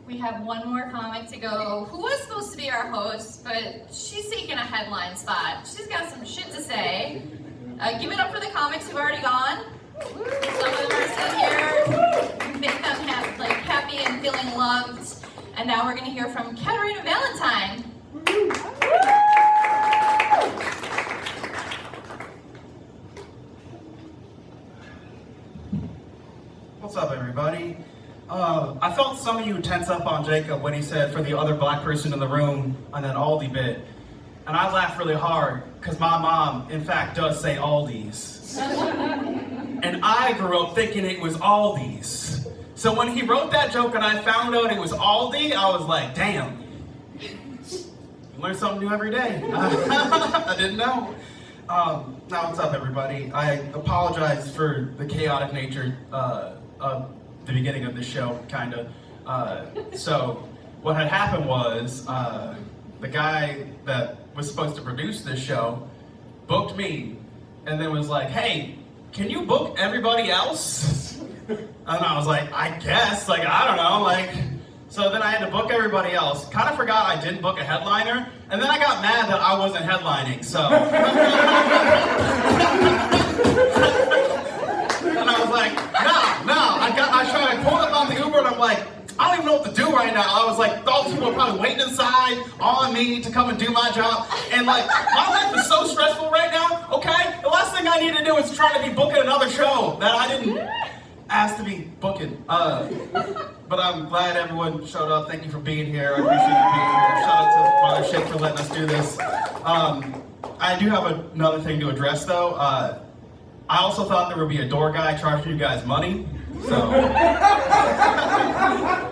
We have one more comic to go, who was supposed to be our host, but she's taking a headline spot. She's got some shit to say. Give it up for the comics who've already gone. Some of them are still here. Make them happy and feeling loved. And now we're going to hear from Katarina Valentine. What's up, everybody? I felt some of you tense up on Jacob when he said for the other black person in the room on that Aldi bit. And I laughed really hard because my mom, in fact, does say Aldi's. And I grew up thinking it was Aldi's. So when he wrote that joke and I found out it was Aldi, I was like, damn. You learn something new every day. I didn't know. Now, what's up, everybody? I apologize for the chaotic nature of the beginning of the show, kind of. So what had happened was the guy that was supposed to produce this show booked me and then was like, hey, can you book everybody else? And I was like, I guess, I don't know, so then I had to book everybody else. Kind of forgot I didn't book a headliner, and then I got mad that I wasn't headlining, so. And I was like, I pulled up on the Uber and I'm like, I don't even know what to do right now. I was like, all these people are probably waiting inside on me to come and do my job. And my life is so stressful right now, okay? The last thing I need to do is try to be booking another show that I didn't ask to be booking. But I'm glad everyone showed up. Thank you for being here. I appreciate you being here. Shout out to Mothership for letting us do this. I do have another thing to address though. I also thought there would be a door guy charging you guys money. So,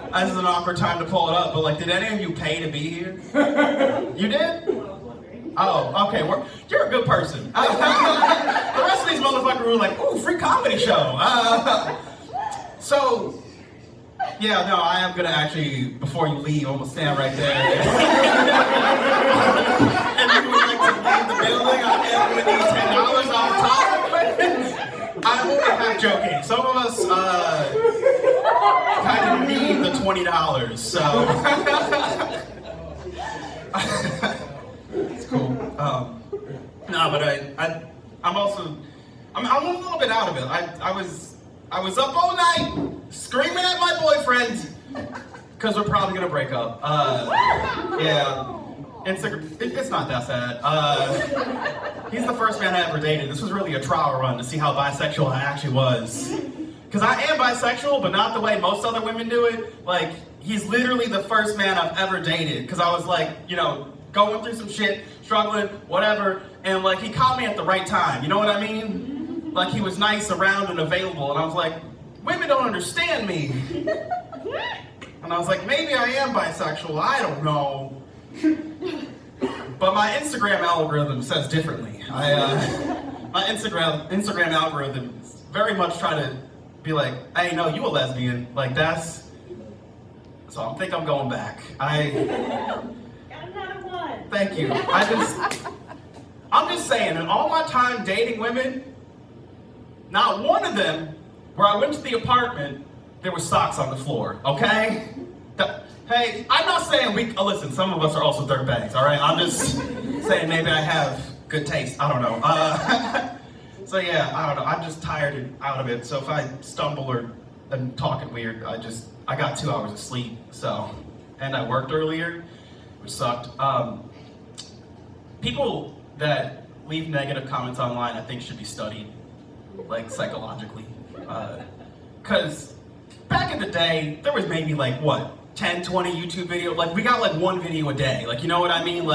this is an awkward time to pull it up, but did any of you pay to be here? You did? Oh, okay, you're a good person. The rest of these motherfuckers were like, ooh, free comedy show. So, yeah, no, I am gonna actually, before you leave, I'm gonna stand right there. And if you would like to leave the building, I am gonna need $10 off the top. I'm only half joking. Some of us kind of need the $20, so. It's cool. No, but I'm a little bit out of it. I was up all night screaming at my boyfriend because we're probably gonna break up. Yeah. It's not that sad. He's the first man I ever dated. This was really a trial run to see how bisexual I actually was. Because I am bisexual, but not the way most other women do it. He's literally the first man I've ever dated. Because I was going through some shit, struggling, whatever. And he caught me at the right time. You know what I mean? He was nice, around, and available. And I was like, women don't understand me. And I was like, maybe I am bisexual. I don't know. But my Instagram algorithm says differently. My Instagram algorithm very much try to be like, hey, no, you a lesbian. So I think I'm going back. Got another one. Thank you. I'm just saying, in all my time dating women, not one of them, where I went to the apartment, there was socks on the floor, okay? Hey, I'm not saying listen, some of us are also dirtbags, all right? I'm just saying maybe I have good taste. I don't know. So yeah, I don't know. I'm just tired and out of it. So if I stumble or am talking weird, I got 2 hours of sleep. So, and I worked earlier, which sucked. People that leave negative comments online, I think should be studied, psychologically. Because back in the day, there was maybe 10, 20 YouTube videos. We got one video a day. You know what I mean?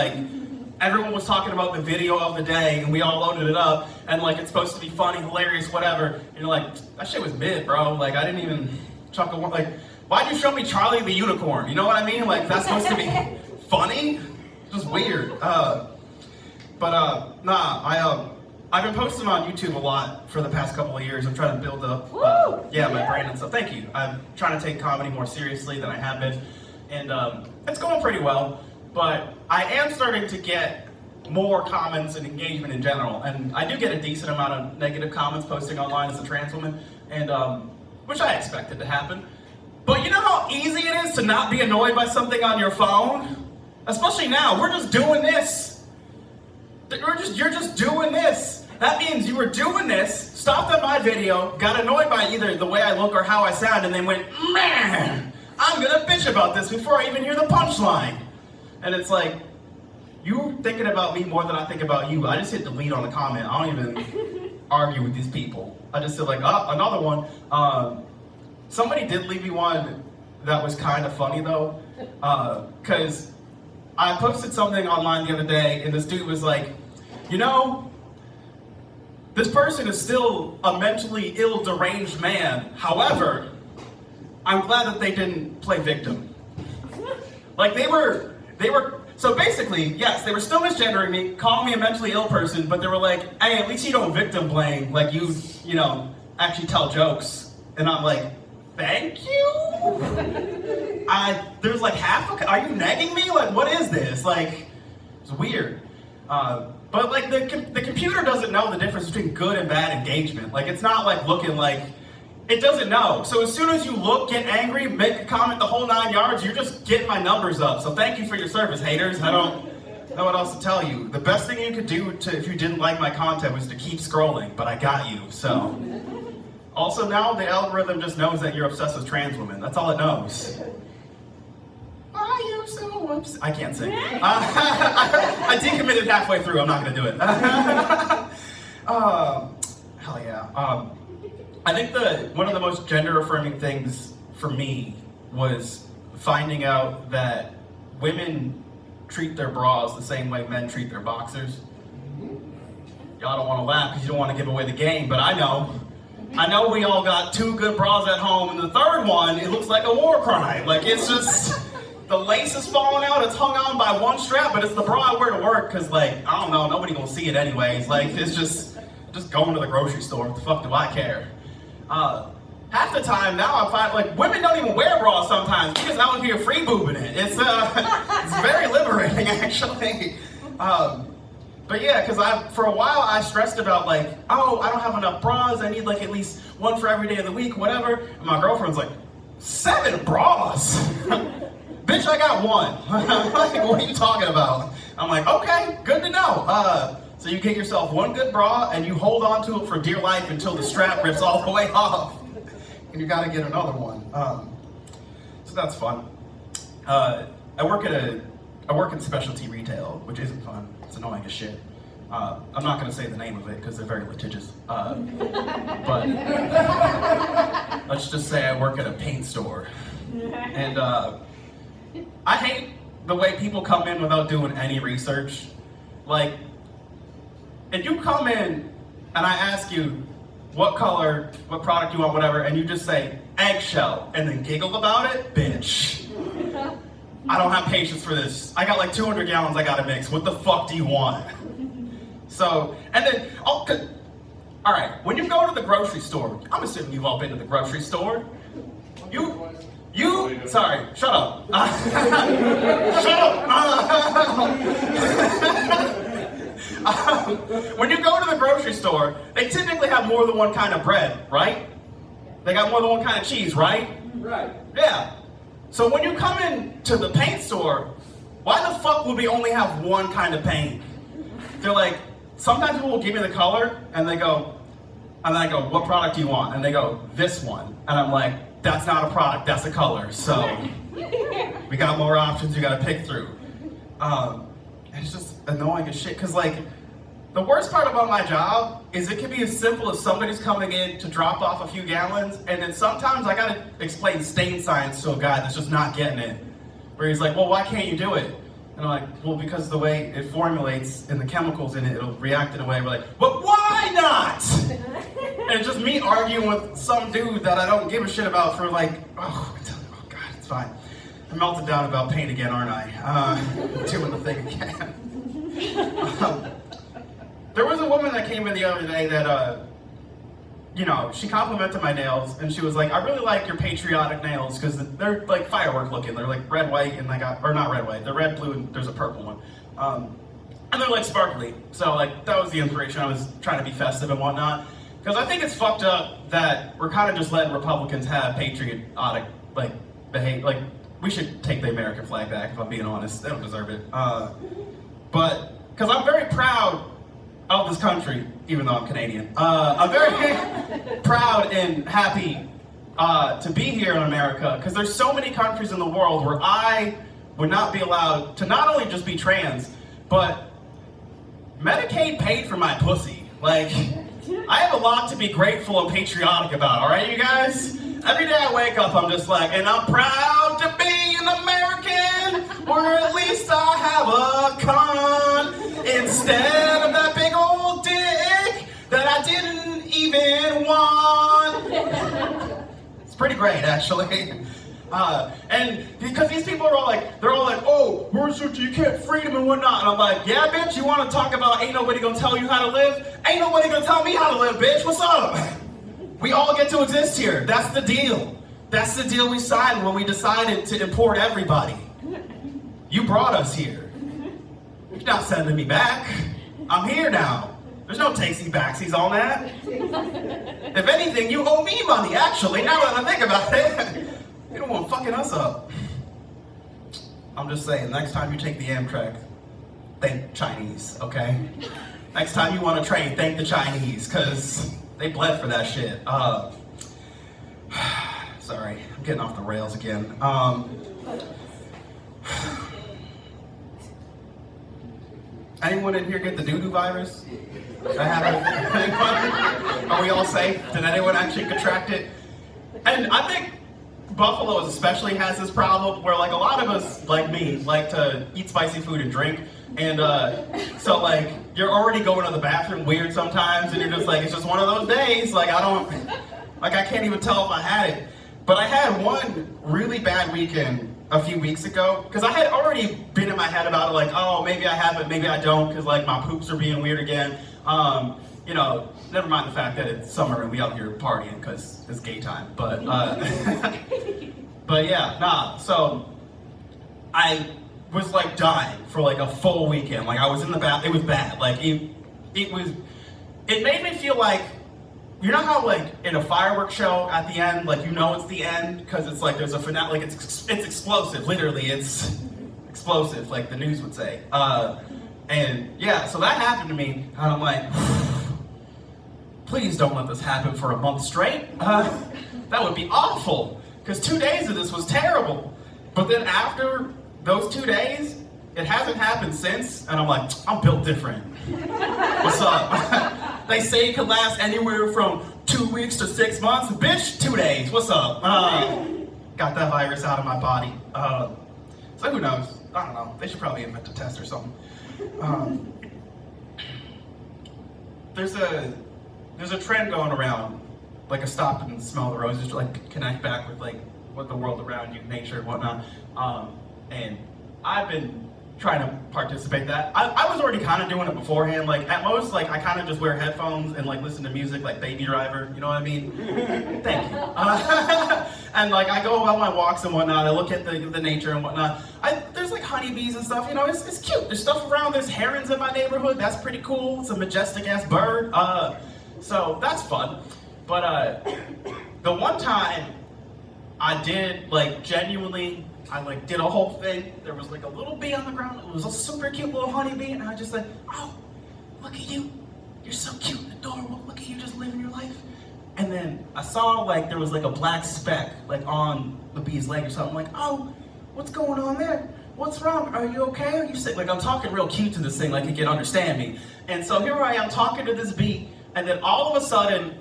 Everyone was talking about the video of the day and we all loaded it up and it's supposed to be funny, hilarious, whatever. And you're like, that shit was mid, bro. I didn't even chuckle. Why'd you show me Charlie the Unicorn? You know what I mean? That's supposed to be funny? Just weird. I've been posting on YouTube a lot for the past couple of years. I'm trying to build up, my brand and stuff. Thank you. I'm trying to take comedy more seriously than I have been, and it's going pretty well. But I am starting to get more comments and engagement in general, and I do get a decent amount of negative comments posting online as a trans woman, and which I expected to happen. But you know how how easy it is to not be annoyed by something on your phone? Especially now, we're just doing this. You're just doing this. That means you were doing this, stopped on my video, got annoyed by either the way I look or how I sound, and then went, man, I'm gonna bitch about this before I even hear the punchline. And it's like, you're thinking about me more than I think about you. I just hit delete on the comment. I don't even argue with these people. I just said like, oh, another one. Somebody did leave me one that was kind of funny though, because I posted something online the other day and this dude was like, you know, this person is still a mentally ill, deranged man. However, I'm glad that they didn't play victim. Like they were, so basically, yes, they were still misgendering me, calling me a mentally ill person, but they were like, hey, at least you don't victim blame, like you know, actually tell jokes. And I'm like, thank you? There's like are you negging me? Like, what is this? Like, it's weird. But like the computer doesn't know the difference between good and bad engagement. Like, it's not like looking like, it doesn't know. So as soon as you look, get angry, make a comment, the whole 9 yards, you're just getting my numbers up. So thank you for your service, haters. I don't know what else to tell you. The best thing you could do if you didn't like my content was to keep scrolling, but I got you, so. Also now, the algorithm just knows that you're obsessed with trans women. That's all it knows. Are you so upset? I can't sing. I decommitted halfway through, I'm not gonna do it. Hell yeah. I think one of the most gender-affirming things for me was finding out that women treat their bras the same way men treat their boxers. Y'all don't want to laugh because you don't want to give away the game, but I know. I know we all got 2 good bras at home, and the third one, it looks like a war crime. Like, it's just, the lace is falling out, it's hung on by one strap, but it's the bra I wear to work because, like, I don't know, nobody gonna see it anyways. Like, it's just going to the grocery store. What the fuck do I care? Half the time now I find like women don't even wear bras sometimes because I would be free boobing it. It's very liberating actually. But yeah, because for a while I stressed about like, oh, I don't have enough bras. I need like at least one for every day of the week, whatever. And my girlfriend's like, 7 bras? Bitch, I got 1. Like, what are you talking about? I'm like, okay, good to know. So you get yourself 1 good bra and you hold on to it for dear life until the strap rips all the way off. And you gotta get another one. So that's fun. I work in specialty retail, which isn't fun. It's annoying as shit. I'm not gonna say the name of it because they're very litigious. But let's just say I work at a paint store. And I hate the way people come in without doing any research. Like, if you come in and I ask you what color, what product you want, whatever, and you just say eggshell and then giggle about it, bitch. I don't have patience for this. I got like 200 gallons I gotta mix. What the fuck do you want? So, and then, all right, when you go to the grocery store, I'm assuming you've all been to the grocery store. Sorry, shut up. Shut up. When you go to the grocery store, they typically have more than one kind of bread, right? They got more than one kind of cheese, right? Right. Yeah. So when you come in to the paint store, why the fuck would we only have one kind of paint? They're like, sometimes people will give me the color, and they go, and I go, what product do you want? And they go, this one. And I'm like, that's not a product, that's a color. So we got more options you gotta pick through. It's just annoying as shit, because like, the worst part about my job is it can be as simple as somebody's coming in to drop off a few gallons, and then sometimes I gotta explain stain science to a guy that's just not getting it. Where he's like, well, why can't you do it? And I'm like, well, because the way it formulates and the chemicals in it, it'll react in a way. We're like, but why not? And it's just me arguing with some dude that I don't give a shit about for like, oh God, it's fine. I melted down about paint again, aren't I? Doing the thing again. There was a woman that came in the other day that, she complimented my nails, and she was like, I really like your patriotic nails, because they're like firework looking. They're like red, white, and or not red, white, they're red, blue, and there's a purple one. And they're like sparkly. So like, that was the inspiration. I was trying to be festive and whatnot. Because I think it's fucked up that we're kind of just letting Republicans have patriotic, like, behave, like, we should take the American flag back, if I'm being honest. They don't deserve it. But, because I'm very proud of this country, even though I'm Canadian. I'm very proud and happy to be here in America, because there's so many countries in the world where I would not be allowed to not only just be trans, but Medicaid paid for my pussy. Like, I have a lot to be grateful and patriotic about, alright, you guys? Every day I wake up, I'm just like, and I'm proud to be an American, or at least I have a con, instead of that big old dick that I didn't even want. It's pretty great, actually. And because these people are all like, they're all like, oh, you can't freedom and whatnot. And I'm like, yeah, bitch, you want to talk about ain't nobody gonna tell you how to live? Ain't nobody gonna tell me how to live, bitch. What's up? We all get to exist here. That's the deal. That's the deal we signed when we decided to import everybody. You brought us here. You're not sending me back. I'm here now. There's no takesy-backsies on that. If anything, you owe me money, actually, now that I think about it. You don't want fucking us up. I'm just saying, next time you take the Amtrak, thank Chinese, okay? Next time you want to train, thank the Chinese, because they bled for that shit. Sorry, I'm getting off the rails again. Anyone in here get the doo-doo virus? Anyone? Are we all safe? Did anyone actually contract it? And I think Buffalo especially has this problem where, like, a lot of us, like me, like to eat spicy food and drink, and so, like, you're already going to the bathroom weird sometimes, and you're just like, it's just one of those days, like, I can't even tell if I had it. But I had one really bad weekend a few weeks ago, because I had already been in my head about it, like, oh, maybe I have it, maybe I don't, because, like, my poops are being weird again. You know, never mind the fact that it's summer and we out here partying because it's gay time, but but yeah, nah, so I was like dying for like a full weekend. Like I was in the bath, it was bad. Like it made me feel like, you know how like in a fireworks show at the end, like you know it's the end because it's like there's a finale, like it's explosive, literally it's explosive, like the news would say. And yeah, so that happened to me, and I'm like, please don't let this happen for a month straight. That would be awful, because 2 days of this was terrible. But then after those 2 days, it hasn't happened since, and I'm like, I'm built different. What's up? They say it could last anywhere from 2 weeks to 6 months. Bitch, 2 days. What's up? Got that virus out of my body. So who knows? I don't know. They should probably invent a test or something. There's a trend going around, like a stop and smell the roses, to like connect back with like what the world around you, nature and whatnot. And I've been trying to participate in that. I was already kind of doing it beforehand. Like at most, like I kind of just wear headphones and like listen to music, like Baby Driver. You know what I mean? Thank you. And like I go about my walks and whatnot. I look at the nature and whatnot. There's like honeybees and stuff. You know, it's cute. There's stuff around. There's herons in my neighborhood. That's pretty cool. It's a majestic ass bird. So that's fun. But the one time I did like genuinely. I like did a whole thing. There was like a little bee on the ground. It was a super cute little honeybee, and I was just like, oh, look at you. You're so cute and adorable. Look at you just living your life. And then I saw like there was like a black speck like on the bee's leg or something. I'm like, oh, what's going on there? What's wrong? Are you okay? Are you sick? Like I'm talking real cute to this thing like it can understand me. And so here I am talking to this bee, and then all of a sudden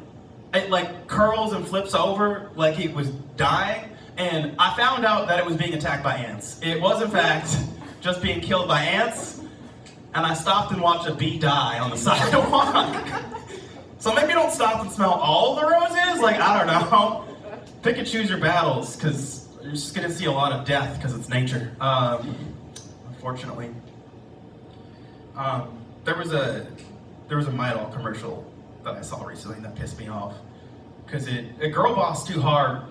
it like curls and flips over like it was dying. And I found out that it was being attacked by ants. It was, in fact, just being killed by ants. And I stopped and watched a bee die on the sidewalk. So maybe don't stop and smell all the roses. Like, I don't know. Pick and choose your battles, because you're just going to see a lot of death, because it's nature. Unfortunately. There was a Midol commercial that I saw recently that pissed me off. Because it girl bossed too hard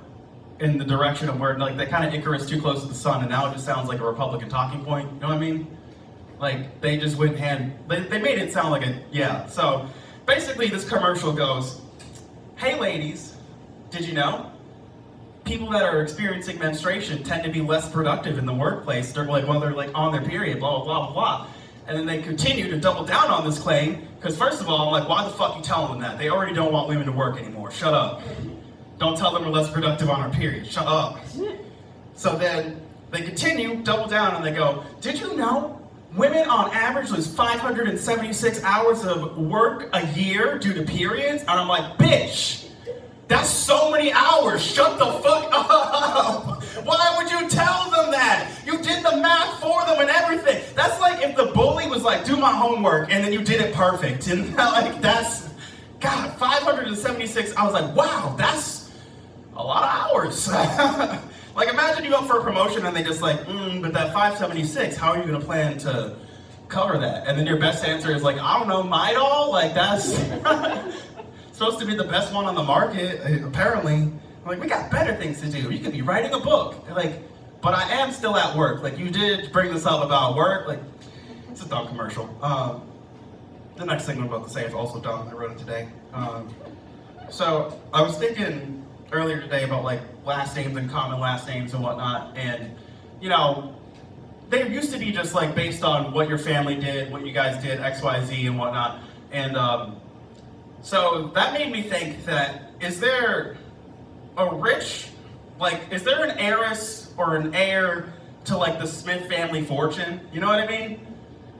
in the direction of where, like, they kind of Icarus too close to the sun, and now it just sounds like a Republican talking point, you know what I mean? Like, they just went they made it sound like yeah. So, basically this commercial goes, hey ladies, did you know? people that are experiencing menstruation tend to be less productive in the workplace. They're like, well, they're like on their period, blah, blah, blah, blah, blah. And then they continue to double down on this claim, because first of all, I'm like, why the fuck are you telling them that? They already don't want women to work anymore. Shut up. Don't tell them we're less productive on our period. Shut up. So then they continue, double down, and they go, did you know women on average lose 576 hours of work a year due to periods? And I'm like, bitch, that's so many hours. Shut the fuck up. Why would you tell them that? You did the math for them and everything. That's like if the bully was like, do my homework, and then you did it perfect. And like, that's, God, 576, I was like, wow, that's a lot of hours. Like, imagine you go for a promotion and they just like, but that 576, how are you gonna plan to cover that? And then your best answer is like, I don't know, Midol? Like, that's supposed to be the best one on the market, apparently. I'm like, we got better things to do. You could be writing a book. They're like, but I am still at work. Like, you did bring this up about work. Like, it's a dumb commercial. The next thing I'm about to say is also dumb. I wrote it today. So I was thinking earlier today about like last names and common last names and whatnot, and you know, they used to be just like based on what your family did, what you guys did, X, Y, Z, and whatnot. And so that made me think that, is there a rich, like, is there an heiress or an heir to like the Smith family fortune? You know what I mean?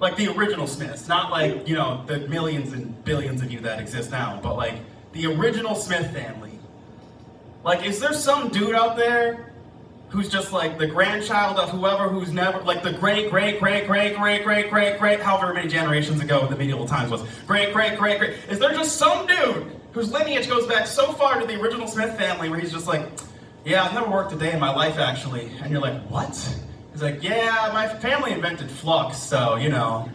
Like the original Smiths, not like, you know, the millions and billions of you that exist now, but like the original Smith family. Like, is there some dude out there who's just like the grandchild of whoever, who's never, like the great, however many generations ago the medieval times was, great. Is there just some dude whose lineage goes back so far to the original Smith family where he's just like, yeah, I've never worked a day in my life actually. And you're like, what? He's like, yeah, my family invented flux, so, you know,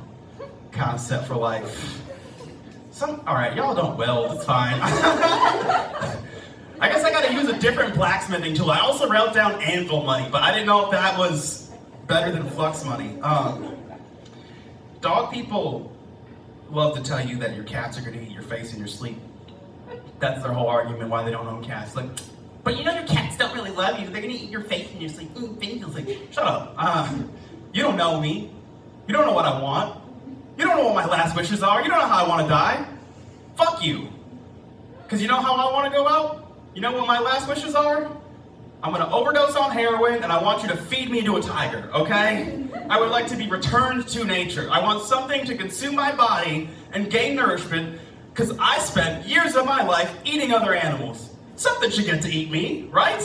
kind of set for life. All right, y'all don't weld, it's fine. I guess I gotta use a different blacksmithing tool. I also wrote down anvil money, but I didn't know if that was better than flux money. Dog people love to tell you that your cats are gonna eat your face in your sleep. That's their whole argument why they don't own cats. Like, but you know your cats don't really love you. They're gonna eat your face in your sleep. Like, shut up. You don't know me. You don't know what I want. You don't know what my last wishes are. You don't know how I want to die. Fuck you. Because you know how I want to go out? You know what my last wishes are? I'm gonna overdose on heroin and I want you to feed me to a tiger, okay? I would like to be returned to nature. I want something to consume my body and gain nourishment, because I spent years of my life eating other animals. Something should get to eat me, right?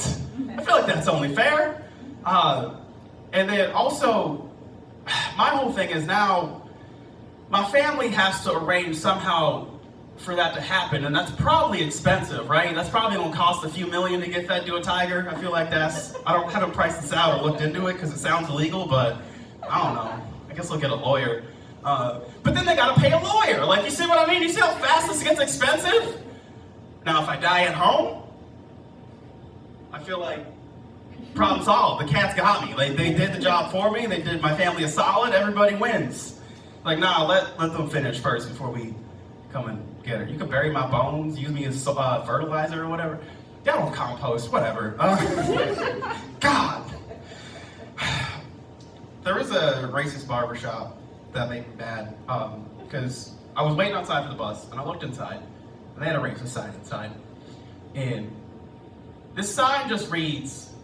I feel like that's only fair. And then also, my whole thing is now, my family has to arrange somehow for that to happen, and that's probably expensive, right? That's probably gonna cost a few million to get fed to a tiger. I feel like that's, I haven't priced this out or looked into it because it sounds illegal, but I don't know. I guess I'll get a lawyer. But then they gotta pay a lawyer. Like, you see what I mean? You see how fast this gets expensive? Now, if I die at home, I feel like problem solved. The cats got me. Like, they did the job for me. They did my family a solid. Everybody wins. Like, nah, let them finish first before we come and get her. You can bury my bones, use me as fertilizer or whatever. Y'all don't compost, whatever. God. There is a racist barbershop that made me mad, because I was waiting outside for the bus, and I looked inside, and they had a racist sign inside. And this sign just reads,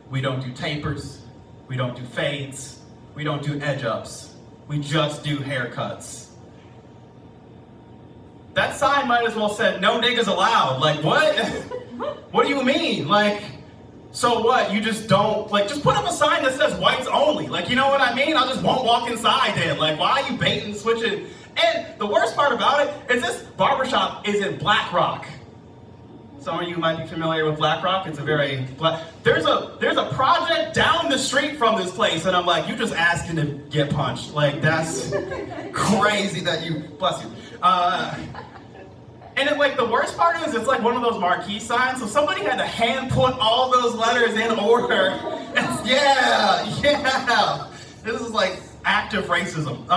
we don't do tapers, we don't do fades, we don't do edge-ups, we just do haircuts. That sign might as well said, no niggas allowed. Like, what? What do you mean? Like, so what? You just don't, like, just put up a sign that says whites only. Like, you know what I mean? I just won't walk inside then. Like, why are you baiting, switching? And the worst part about it is this barbershop is in Black Rock. Some of you might be familiar with Black Rock. It's a very there's a project down the street from this place, and I'm like, you just asking to get punched. Like, that's crazy that you, bless you. And it, like, the worst part is it's like one of those marquee signs, so somebody had to hand put all those letters in order. And yeah. This is like active racism.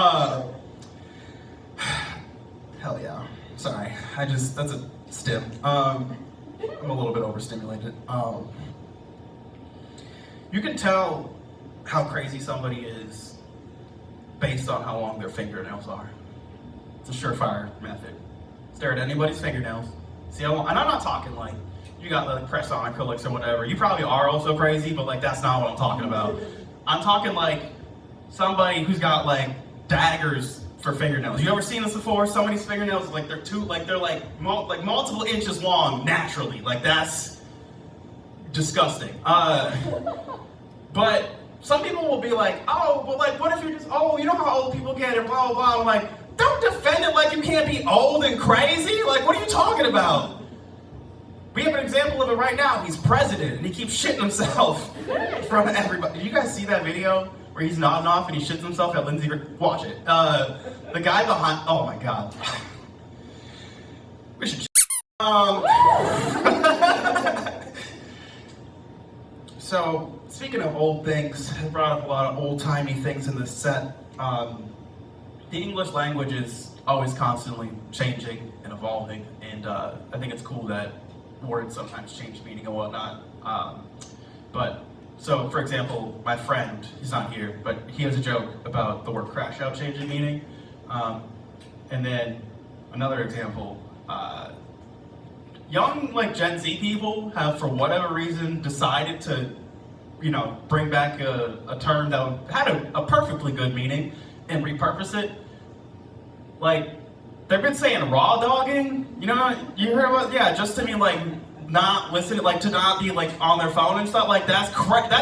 Hell yeah. Sorry, that's a stim. I'm a little bit overstimulated. You can tell how crazy somebody is based on how long their fingernails are. It's a surefire method. Stare at anybody's fingernails. See how long, and I'm not talking like, you got like press-on acrylics or whatever. You probably are also crazy, but like that's not what I'm talking about. I'm talking like somebody who's got like daggers for fingernails. You ever seen this before? Somebody's fingernails, like they're multiple inches long naturally. Like that's disgusting. But some people will be like, oh, but like what if you're just, oh, you know how old people get and blah, blah, blah. I'm like, don't defend it like you can't be old and crazy. Like, what are you talking about? We have an example of it right now. He's president and he keeps shitting himself in front of everybody. Did you guys see that video where he's nodding off and he shits himself at Lindsey? Watch it. The guy behind, oh my God. We should So, speaking of old things, I brought up a lot of old-timey things in this set. The English language is always constantly changing and evolving, and I think it's cool that words sometimes change meaning and whatnot. So for example, my friend, he's not here, but he has a joke about the word crash out changing meaning. And then another example, young like Gen Z people have, for whatever reason, decided to, bring back a term that had a perfectly good meaning and repurpose it. Like, they've been saying raw dogging, you hear about, yeah, just to mean like not listening, like to not be like on their phone and stuff. Like that's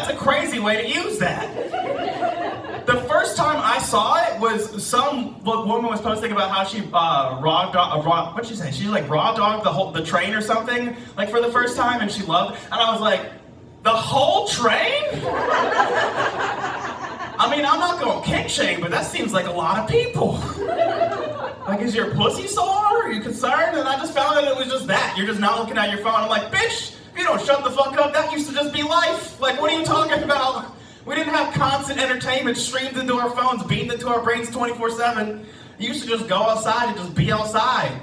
a crazy way to use that. The first time I saw it was some woman was posting about how she what'd she say? She like raw dogged the train or something, like for the first time, and she loved it. And I was like, the whole train? I mean, I'm not going kink shame, but that seems like a lot of people. Like, is your pussy sore? Are you concerned? And I just found that it was just that. You're just not looking at your phone. I'm like, bitch, if you don't shut the fuck up, that used to just be life. Like, what are you talking about? We didn't have constant entertainment streamed into our phones, beamed into our brains 24/7. You used to just go outside and just be outside.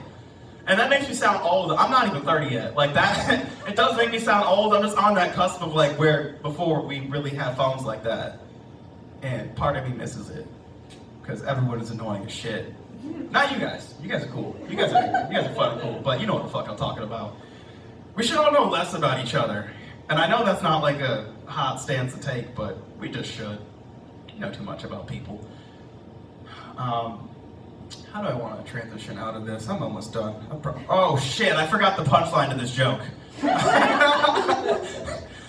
And that makes me sound old. I'm not even 30 yet. Like that, it does make me sound old. I'm just on that cusp of like where before we really had phones like that. And part of me misses it. Because everyone is annoying as shit. Not you guys. You guys are cool. You guys are fun and cool, but you know what the fuck I'm talking about. We should all know less about each other. And I know that's not like a hot stance to take, but we just should know too much about people. How do I want to transition out of this? I'm almost done. Oh shit, I forgot the punchline to this joke.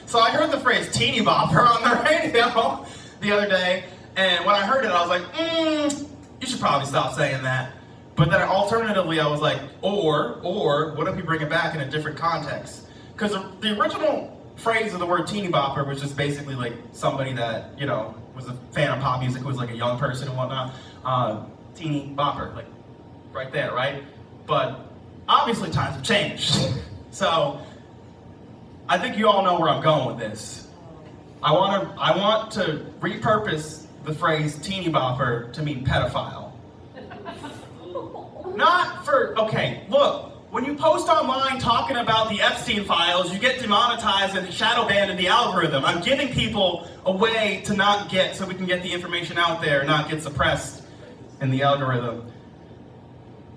So I heard the phrase teeny bopper on the radio the other day, and when I heard it, I was like, you should probably stop saying that. But then alternatively, I was like, or what if we bring it back in a different context? Because the original phrase of the word teeny bopper was just basically like somebody that, was a fan of pop music, who was like a young person and whatnot. Teeny bopper, like right there, right? But obviously times have changed. So I think you all know where I'm going with this. I want to repurpose the phrase teeny bopper to mean pedophile. Not for, okay, look, when you post online talking about the Epstein files, you get demonetized and shadow banned in the algorithm. I'm giving people a way to not get, so we can get the information out there, not get suppressed in the algorithm.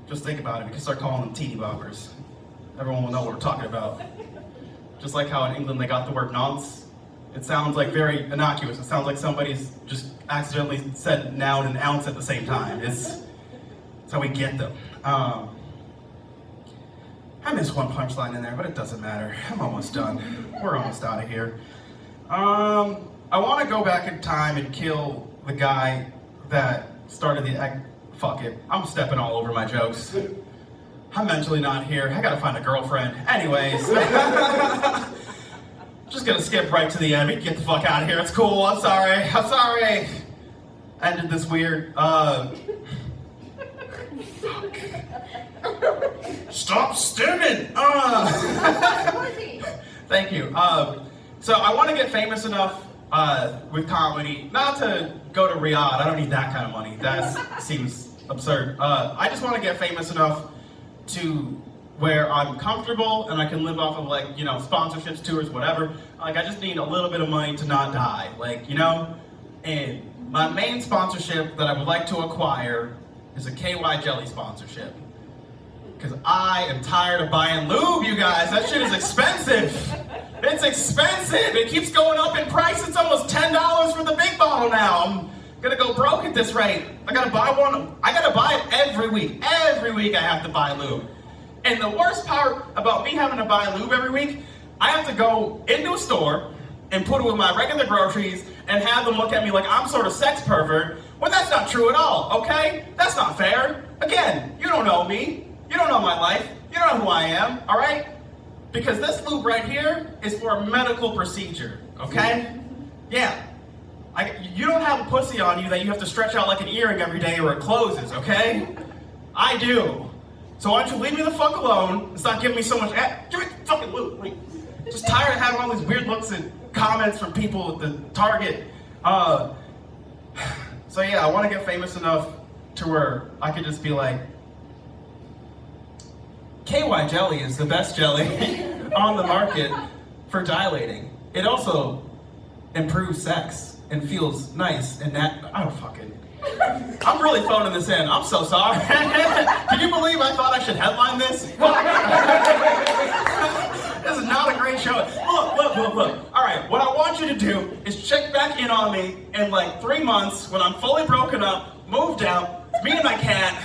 Just think about it, we can start calling them teeny boppers. Everyone will know what we're talking about. Just like how in England they got the word nonce. It sounds like very innocuous. It sounds like somebody's just accidentally said noun and ounce at the same time. It's how we get them. I missed one punchline in there, but it doesn't matter. I'm almost done. We're almost out of here. I want to go back in time and kill the guy that started the... Fuck it. I'm stepping all over my jokes. I'm mentally not here. I gotta find a girlfriend. Anyways. Just gonna skip right to the end. We can get the fuck out of here. It's cool. I'm sorry. Ended this weird. Stop stimming! Thank you. So I want to get famous enough with comedy, not to go to Riyadh. I don't need that kind of money. That seems absurd. I just want to get famous enough to where I'm comfortable and I can live off of like, you know, sponsorships, tours, whatever. Like I just need a little bit of money to not die, like, you know? And my main sponsorship that I would like to acquire is a KY jelly sponsorship. Because I am tired of buying lube, you guys. That shit is expensive. It's expensive. It keeps going up in price. It's almost $10 for the big bottle now. I'm gonna go broke at this rate. I gotta buy one. I gotta buy it every week. Every week I have to buy lube. And the worst part about me having to buy lube every week, I have to go into a store and put it with my regular groceries and have them look at me like I'm sort of sex pervert, when that's not true at all, okay? That's not fair. Again, you don't know me. You don't know my life. You don't know who I am, all right? Because this lube right here is for a medical procedure, okay? Yeah. You don't have a pussy on you that you have to stretch out like an earring every day or it closes, okay? I do. So why don't you leave me the fuck alone and stop giving me so much give me the fucking lube. Like, just tired of having all these weird looks and comments from people at the Target. So yeah, I want to get famous enough to where I could just be like, KY jelly is the best jelly on the market for dilating. It also improves sex and feels nice and I'm really phoning this in. I'm so sorry. Can you believe I thought I should headline this? This is not a great show. Look. All right, what I want you to do is check back in on me in like 3 months when I'm fully broken up, moved out, it's me and my cat,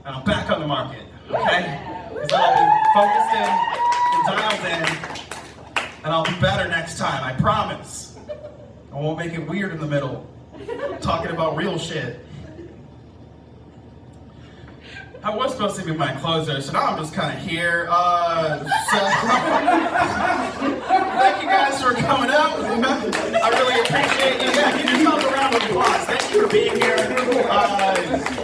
and I'm back on the market, okay? Because I'll be focused in and dialed in, and I'll be better next time, I promise. I won't make it weird in the middle, talking about real shit. I was supposed to be my closer, so now I'm just kind of here. Thank you guys for coming out. I really appreciate you. Yeah, give yourself a round of applause. Thank you for being here.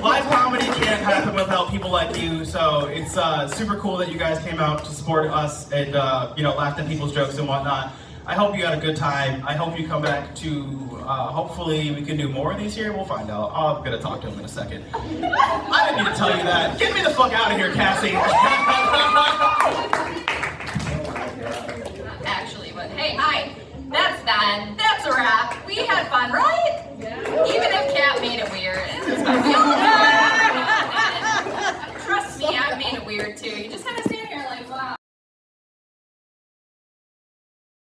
Live comedy can't happen without people like you, so it's super cool that you guys came out to support us and you know, laughed at people's jokes and whatnot. I hope you had a good time. I hope you come back to, hopefully we can do more of these here. We'll find out. I'm gonna talk to him in a second. I didn't need to tell you that. Get me the fuck out of here, Cassie. Actually, but hey, hi. That's done. That's a wrap. We had fun, right?